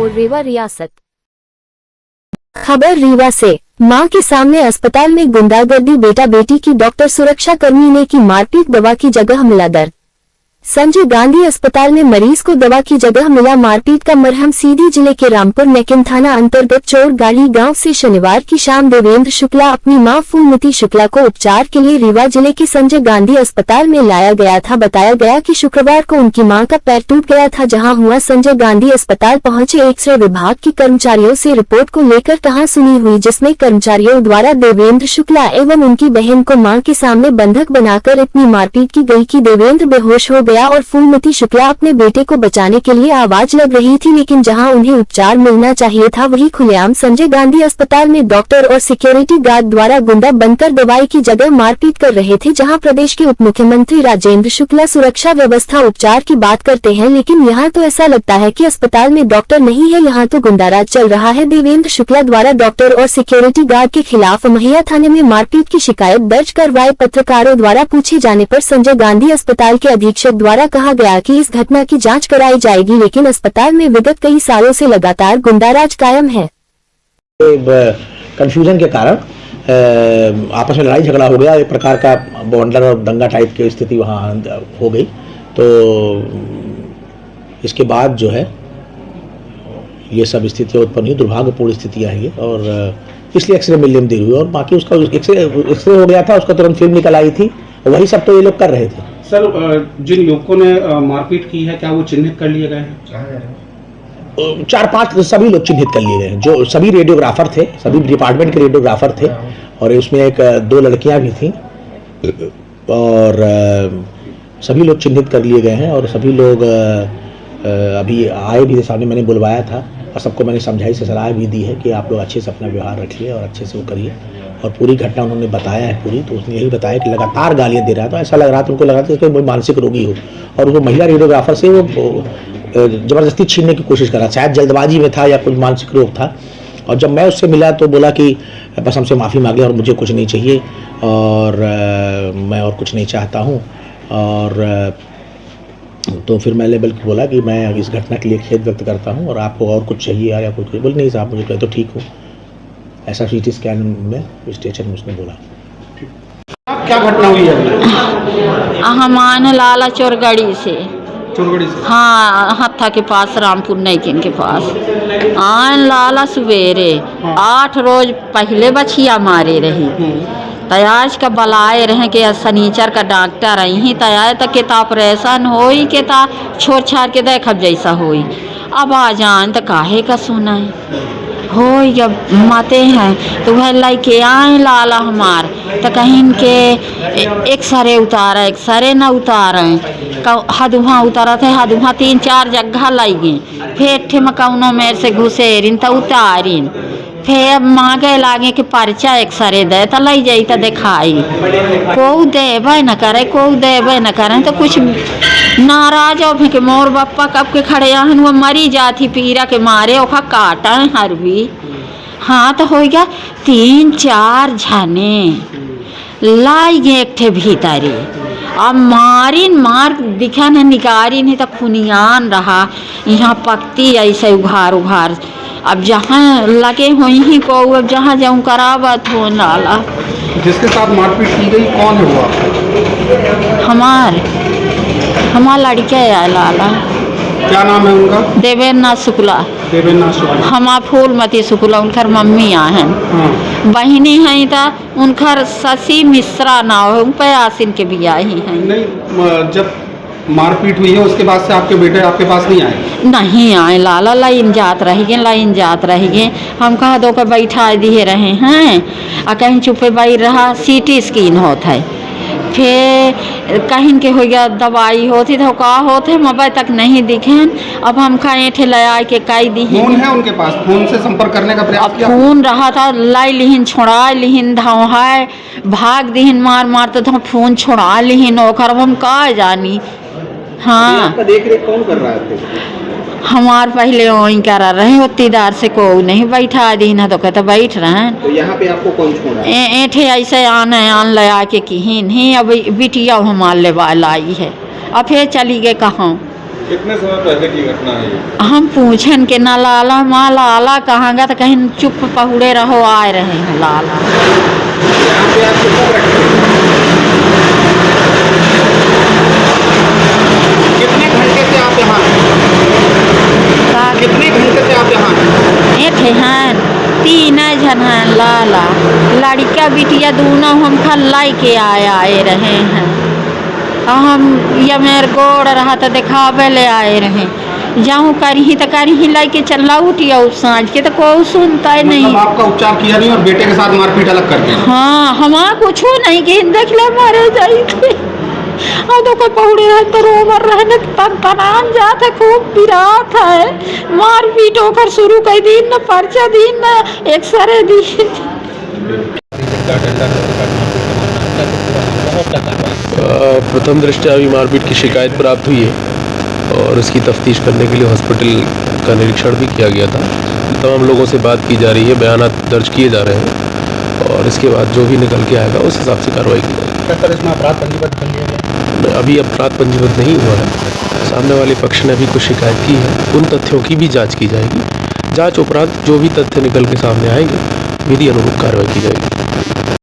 और रीवा रियासत। खबर रीवा से। मां के सामने अस्पताल में गुंडागर्दी, बेटा बेटी की डॉक्टर सुरक्षा कर्मी ने की मारपीट, दवा की जगह मिला दर्द। संजय गांधी अस्पताल में मरीज को दवा की जगह मिला मारपीट का मरहम। सीधी जिले के रामपुर नेकिन थाना अंतर्गत चोरगाड़ी गांव से शनिवार की शाम देवेंद्र शुक्ला अपनी मां फूलमती शुक्ला को उपचार के लिए रीवा जिले के संजय गांधी अस्पताल में लाया गया था। बताया गया कि शुक्रवार को उनकी मां का पैर टूट गया था। जहां हुआ, संजय गांधी अस्पताल पहुंचे एक्सरे विभाग के कर्मचारियों से रिपोर्ट को लेकर कहासुनी हुई, जिसमें कर्मचारियों द्वारा देवेंद्र शुक्ला एवं उनकी बहन को मां के सामने बंधक बनाकर इतनी मारपीट की गई कि देवेंद्र बेहोश हो गया और फूलमती शुक्ला अपने बेटे को बचाने के लिए आवाज लग रही थी, लेकिन जहां उन्हें उपचार मिलना चाहिए था वहीं खुलेआम संजय गांधी अस्पताल में डॉक्टर और सिक्योरिटी गार्ड द्वारा गुंडा बनकर दवाई की जगह मारपीट कर रहे थे। जहां प्रदेश के उप मुख्यमंत्री राजेंद्र शुक्ला सुरक्षा व्यवस्था उपचार की बात करते हैं, लेकिन यहाँ तो ऐसा लगता है कि अस्पताल में डॉक्टर नहीं है, यहाँ तो गुंडाराज चल रहा है। देवेंद्र शुक्ला द्वारा डॉक्टर और सिक्योरिटी गार्ड के खिलाफ महिला थाने में मारपीट की शिकायत दर्ज करवाए। पत्रकारों द्वारा पूछे जाने पर संजय गांधी अस्पताल के अधीक्षक द्वारा कहा गया कि इस घटना की जांच कराई जाएगी, लेकिन अस्पताल में विगत कई सालों से लगातार गुंडाराज कायम है। कंफ्यूजन के कारण आपस में लड़ाई झगड़ा हो गया, एक प्रकार का बॉन्डर और दंगा टाइप की स्थिति वहाँ हो गई। तो इसके बाद जो है ये सब स्थितियाँ उत्पन्न हुई, दुर्भाग्यपूर्ण स्थितियाँ हैं ये, और इसलिए एक्सरे मिलने में देरी हुई। और बाकी उसका एक्सरे हो गया था, उसका तुरंत फिल्म निकल आई थी, वही सब तो ये लोग कर रहे थे। सर, जिन युवकों ने मारपीट की है, क्या वो चिन्हित कर लिए गए हैं? 4-5 सभी लोग चिन्हित कर लिए गए हैं, जो सभी रेडियोग्राफर थे, सभी डिपार्टमेंट के रेडियोग्राफर थे, और उसमें 1-2 लड़कियां भी थीं, और सभी लोग चिन्हित कर लिए गए हैं। और सभी लोग अभी आए भी थे सामने, मैंने बुलवाया था और सबको मैंने समझाई से सलाह भी दी है कि आप लोग अच्छे से अपना व्यवहार रखिए और अच्छे से वो करिए। और पूरी घटना उन्होंने बताया है पूरी, तो उसने यही बताया कि लगातार गालियाँ दे रहा था, ऐसा लग रहा था, उनको लगा था कि मानसिक रोगी हो, और वो महिला रेडियोग्राफर से वो ज़बरदस्ती छीनने की कोशिश कर रहा, शायद जल्दबाजी में था या कुछ मानसिक रोग था। और जब मैं उससे मिला तो बोला कि बस हमसे माफ़ी मांग ले और मुझे कुछ नहीं चाहिए, और मैं और कुछ नहीं चाहता हूँ। और तो फिर मैंने बल्कि बोला कि मैं इस घटना के लिए खेद व्यक्त करता हूँ, और आपको और कुछ चाहिए या कुछ? बोले नहीं साहब, मुझे तो ठीक हो। ऐसा CT स्कैन में स्टेशन में उसने बोला। क्या घटना हुई है? हम आने लाला चोरगड़ी से। चोरगड़ी से? हाँ, हत्था के पास, रामपुर नैकिन के पास आन लाला सवेरे। 8 रोज पहले बछिया मारे रही, तयाज का बलाए रहे कि सनीचर का डॉक्टर आई, तयाज तक के ऑपरेशन होई के ता छोड़ छाड़ के देखब जैसा होई। अब आ जान तो काहे का सुना हो जब माते हैं तो वह लेके आए लाला हमार, तो कहीं के एक्सरे उतारा, एक्सरे न उतारे, हदुहा उतारा थे, हदुहा 3-4 जगह लगी, फिर ठे मकौनों में से घुसेरिन तो उतारिन, फिर मांगे लागे कि पर्चा एक्सरे दे तो लई जाई तो दिखाई। को देवे न करे, को देवे न करे, तो कुछ नाराज हो कि मोर बप्पा कब के खड़े आहन, वो मरी जाती पीरा के मारे, ओखा काटा है हर भी। हाँ, तो हो गया 3-4 झने लाई गए एक ठे भीतरी। अब मार दिखा न निकारी नहीं तो खुनियान रहा, यहाँ पकती ऐसे उघार उघार। अब जहाँ लगे हुई ही को, अब जहाँ जाऊँ करावत हो नाला। जिसके साथ मारपीट की गई कौन है वो? हमार लड़के है लाला। क्या नाम है उनका? देवेंद्र शुक्ला। देवेंद्र शुक्ला। हमार फूलमती शुक्ला उनकर मम्मी हैं। बहिनी हैं तो उनकर शशि मिश्रा नाम है, उन पे आसिन के भी आई हैं। नहीं, जब मारपीट हुई है उसके बाद से आपके बेटे आपके पास नहीं आए? नहीं आए लाला, लाइन जात रह गए। हम कहा दो का बैठा दिए रहे हैं, और कहीं चुपे बैठ रहा, CT स्कैन होता है, फिर कहीं के हो गया दवाई होती तो का होते मोबाइल तक नहीं दिखे। अब हम खाए थे लया के काई दी। फोन है उनके पास? फोन से संपर्क करने का प्रयास किया? फोन रहा था, लाई लिहिन, छोड़ा लिहिन, धावाए भाग दिहिन, मार तो फोन छोड़ा लिहिन, ओकर हम का जानी। हाँ, आपका देख रेख कौन कर रहा है? हमार पहले वहीं करा रहे, होतीदार से को नहीं बैठा दी ना, तो कहते बैठ रहे हैं। तो यहाँ पे आपको कौन छोड़ा? ऐठे ऐसे आन लया के किहिन ही, अब बिटिया हमार ले लाई है, अब फिर चली गए कहाँ। कितने समय पहले की घटना है ये? हम पूछन के ना लाला माँ लाला कहाँ गा तो कहीं चुप पहुड़े रहो आए रहे हैं लाला। यहाँ पे आप कब रखे? कितने घंटे से आप यहाँ कितने घंटे से आप यहाँ ये थे हैं 3 जन हैं लाला लड़का बिटिया दोनों हम खल्लाई के आए रहे हैं। हम ये मेरे गोड़ रहा तो दिखावे ले आए रहे जाऊँ करही तो करही लाई के चला उठिया सांझ के तो कोई सुनता ही नहीं। मतलब आपका उपचार किया नहीं और बेटे के साथ मारपीट अलग करके? हाँ हमारा कुछ नहीं कि देख ले मारे जाई थे और तो कोई पहुड़े रहे तो रोमर रहने तन तनान जात है खूब पिरात है मारपीट होकर शुरू कई दिन न पर्चा दिन न एक्सरे दिन। प्रथम दृष्टया अभी मारपीट की शिकायत प्राप्त हुई है और इसकी तफ्तीश करने के लिए हॉस्पिटल का निरीक्षण भी किया गया था। तमाम लोगों से बात की जा रही है, बयानात दर्ज किए जा रहे हैं और इसके बाद जो भी निकल के आएगा उस हिसाब से कार्रवाई की जाएगी। सर इसमें अपराध पंजीबद्ध कर लिया गया? अभी अपराध पंजीबद्ध नहीं हुआ है, सामने वाले पक्ष ने अभी कुछ शिकायत की है, उन तथ्यों की भी जाँच की जाएगी। जाँच उपरांत जो भी तथ्य निकल के सामने आएंगे विधि अनुरूप कार्रवाई की जाएगी।